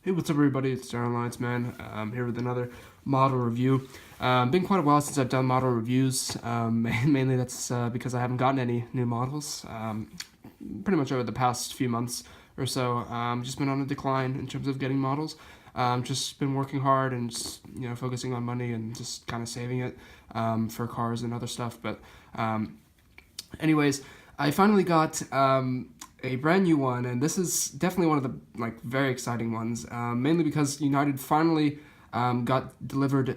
Hey, what's up, everybody? It's Airlines, man. I'm here with another model review. Been quite a while since I've done model reviews. Mainly that's because I haven't gotten any new models. Pretty much over the past few months or so, just been on a decline in terms of getting models. Just been working hard and just, focusing on money and just kind of saving it for cars and other stuff. But anyways, I finally got a brand new one, and this is definitely one of the very exciting ones. Mainly because United finally got delivered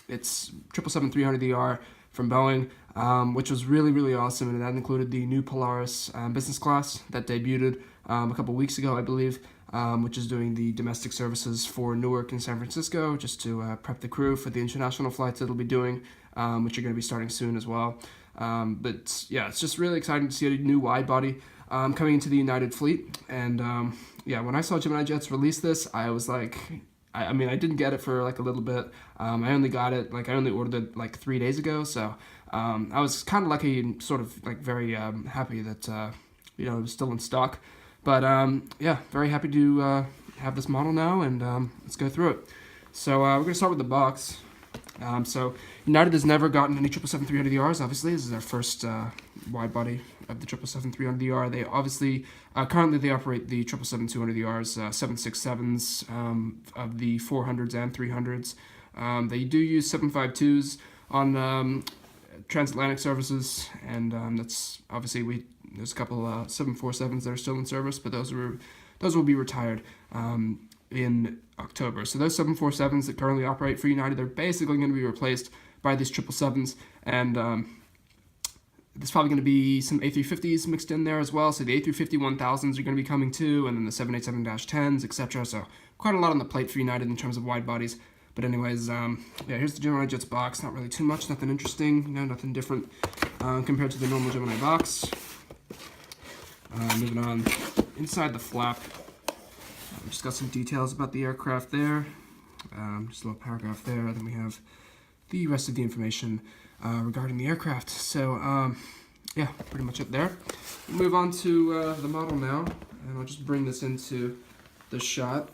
its 777-300ER from Boeing, which was really awesome, and that included the new Polaris business class that debuted a couple weeks ago, I believe. Which is doing the domestic services for Newark and San Francisco, just to prep the crew for the international flights it'll be doing, which are going to be starting soon as well. But yeah, it's just really exciting to see a new wide body coming into the United fleet. And yeah, when I saw Gemini Jets release this, I was like, I mean, I didn't get it for like a little bit. I only got it, I only ordered it like 3 days ago. So I was kind of lucky and sort of very happy that, it was still in stock. But yeah, very happy to have this model now, and let's go through it. So we're going to start with the box. So United has never gotten any 777-300ERs, obviously. This is their first wide body of the 777-300ER. They obviously, currently they operate the 777-200ERs, 767s of the 400s and 300s. They do use 752s on transatlantic services, and that's obviously there's a couple 747s that are still in service, but those will be retired in October. So those 747s that currently operate for United, they're basically going to be replaced by these 777s, and there's probably going to be some A350s mixed in there as well. So the A350-1000s are going to be coming too, and then the 787-10s, etc. So quite a lot on the plate for United in terms of wide bodies. But anyways, yeah, here's the Gemini Jets box. Not really too much, nothing interesting, nothing different compared to the normal Gemini box. Moving on, inside the flap, just got some details about the aircraft there. Just a little paragraph there. Then we have the rest of the information regarding the aircraft. So yeah, pretty much it there. We'll move on to the model now, and I'll just bring this into the shot.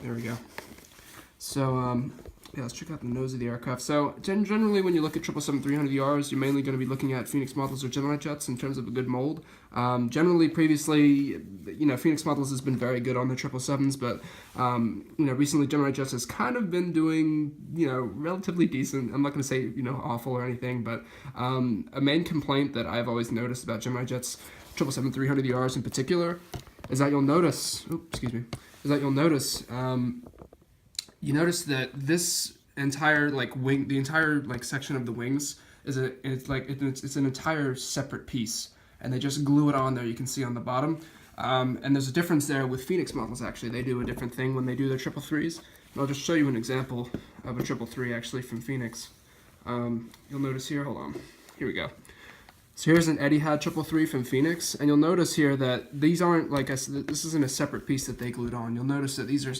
There we go. So yeah, let's check out the nose of the aircraft. So generally, when you look at 777-300ERs, you're mainly going to be looking at Phoenix models or Gemini Jets in terms of a good mold. Generally, previously, Phoenix models has been very good on the 777s, but recently Gemini Jets has kind of been doing relatively decent. I'm not going to say awful or anything, but a main complaint that I've always noticed about Gemini Jets 777-300ERs in particular is that you'll notice. You notice that this entire wing, the entire section of the wings it's an entire separate piece, and they just glue it on there. You can see on the bottom, and there's a difference there with Phoenix models. Actually, they do a different thing when they do their 333s. And I'll just show you an example of a 333 actually from Phoenix. You'll notice here. Hold on. Here we go. So here's an Etihad 333 from Phoenix, and you'll notice here that these aren't this isn't a separate piece that they glued on. You'll notice that these are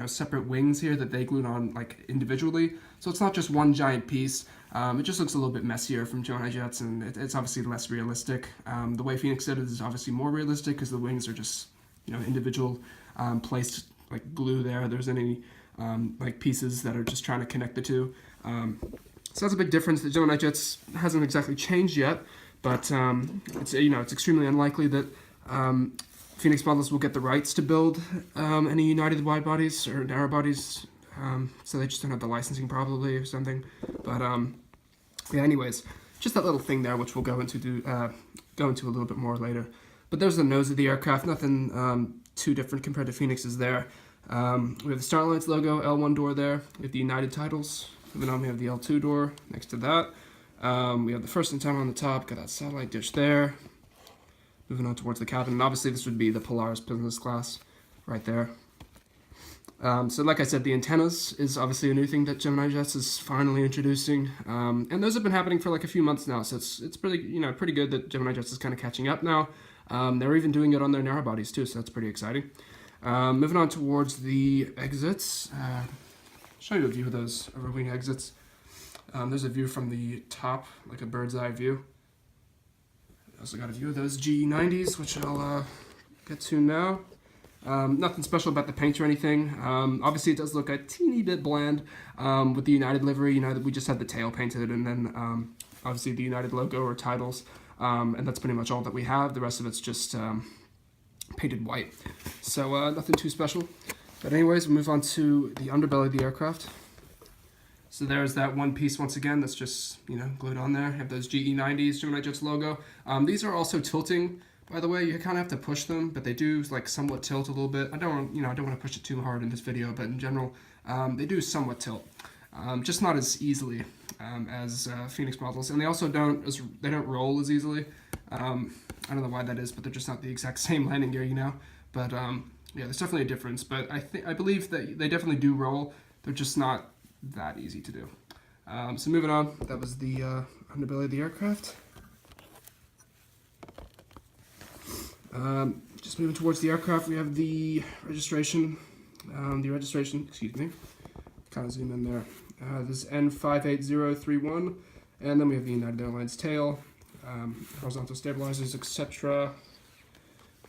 separate wings here that they glued on individually. So it's not just one giant piece. It just looks a little bit messier from Gemini Jets, and it's obviously less realistic. The way Phoenix did it is obviously more realistic because the wings are just individual placed glue there. There's any pieces that are just trying to connect the two. So that's a big difference. The Gemini Jets hasn't exactly changed yet. But it's extremely unlikely that Phoenix models will get the rights to build any United wide bodies or narrow bodies, so they just don't have the licensing probably or something. But yeah, anyways, just that little thing there, which we'll go into a little bit more later. But there's the nose of the aircraft. Nothing too different compared to Phoenix's there. We have the Star Alliance logo, L1 door there. We have the United titles. Moving on, we have the L2 door next to that. We have the first antenna on the top, got that satellite dish there. Moving on towards the cabin, and obviously this would be the Polaris business class right there. So like I said, the antennas is obviously a new thing that Gemini Jets is finally introducing, and those have been happening for a few months now. So it's pretty good that Gemini Jets is kind of catching up now. They're even doing it on their narrow bodies too, so that's pretty exciting. Moving on towards the exits, show you a view of those overwing exits. There's a view from the top, like a bird's eye view. I also got a view of those G90s, which I'll get to now. Nothing special about the paint or anything. Obviously, it does look a teeny bit bland with the United livery. You know, we just had the tail painted, and then obviously the United logo or titles, and that's pretty much all that we have. The rest of it's just painted white. So nothing too special. But anyways, we'll move on to the underbelly of the aircraft. So there's that one piece once again that's just, you know, glued on there. You have those GE90s, Gemini Jets logo. These are also tilting, by the way. You kind of have to push them, but they do like somewhat tilt a little bit. I don't want to push it too hard in this video, but in general, they do somewhat tilt. Just not as easily as Phoenix models, and they also don't roll as easily. I don't know why that is, but they're just not the exact same landing gear, you know. But yeah, there's definitely a difference. But I believe that they definitely do roll. They're just not that easy to do. So moving on, that was the underbelly of the aircraft. Just moving towards the aircraft, we have the registration. Excuse me. Kind of zoom in there. This is N58031, and then we have the United Airlines tail, horizontal stabilizers, etc.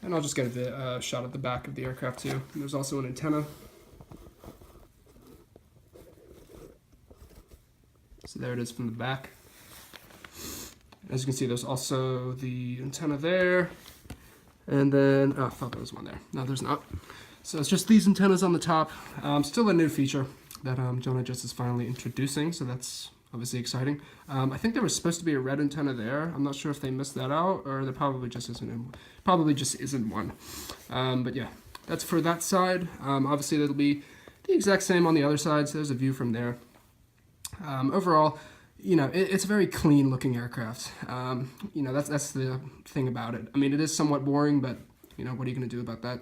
And I'll just get a shot at the back of the aircraft too. And there's also an antenna. So there it is from the back. As you can see, there's also the antenna there. And then, oh, I thought there was one there. No, there's not. So it's just these antennas on the top. Still a new feature that Gemini Jets is finally introducing, so that's obviously exciting. I think there was supposed to be a red antenna there. I'm not sure if they missed that out, or there probably just isn't one. But yeah, that's for that side. Obviously, it'll be the exact same on the other side, so there's a view from there. Overall, you know, it's a very clean looking aircraft. You know, that's the thing about it. I mean, it is somewhat boring, but you know, what are you going to do about that?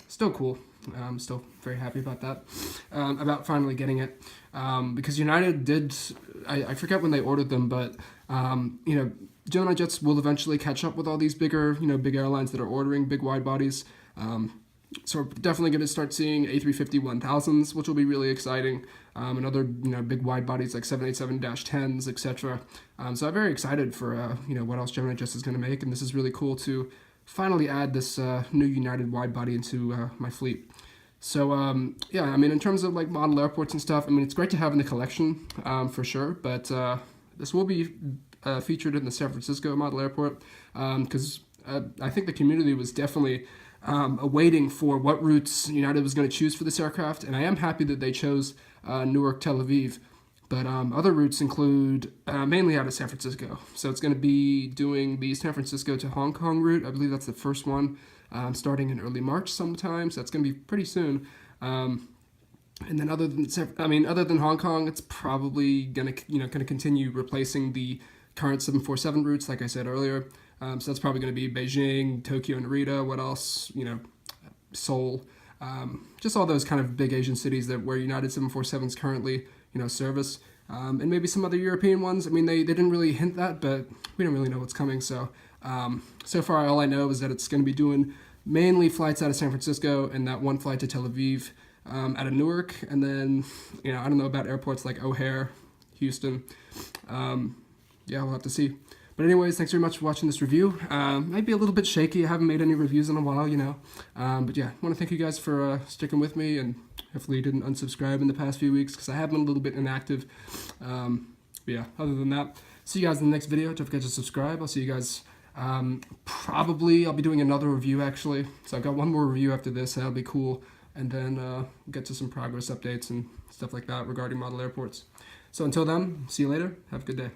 Still cool. I'm still very happy about that, about finally getting it, because United did, I forget when they ordered them, but you know, Gemini Jets will eventually catch up with all these bigger, you know, big airlines that are ordering big wide bodies. So we're definitely going to start seeing A350-1000s, which will be really exciting, and other, you know, big wide bodies like 787-10s, etc. So I'm very excited for, you know, what else Gemini Jets is going to make, and this is really cool to finally add this new United wide body into my fleet. So yeah, I mean, in terms of like model airports and stuff, I mean, it's great to have in the collection for sure, but this will be featured in the San Francisco model airport, because I think the community was definitely awaiting for what routes United was going to choose for this aircraft, and I am happy that they chose Newark, Tel Aviv. But other routes include mainly out of San Francisco. So it's going to be doing the San Francisco to Hong Kong route. I believe that's the first one, starting in early March sometime. So that's going to be pretty soon. And then other than Hong Kong, it's probably going to continue replacing the current 747 routes, like I said earlier. So that's probably going to be Beijing, Tokyo, Narita. What else? You know, Seoul. Just all those kind of big Asian cities where United 747s currently, you know, service, and maybe some other European ones. I mean, they didn't really hint that, but we don't really know what's coming. So so far, all I know is that it's going to be doing mainly flights out of San Francisco and that one flight to Tel Aviv out of Newark, and then, you know, I don't know about airports like O'Hare, Houston. Yeah, we'll have to see. But anyways, thanks very much for watching this review. Might be a little bit shaky. I haven't made any reviews in a while, you know. But yeah, I want to thank you guys for sticking with me, and hopefully you didn't unsubscribe in the past few weeks, because I have been a little bit inactive. But yeah, other than that, see you guys in the next video. Don't forget to subscribe. I'll see you guys, probably, I'll be doing another review actually. So I've got one more review after this, that'll be cool. And then get to some progress updates and stuff like that regarding model airports. So until then, see you later. Have a good day.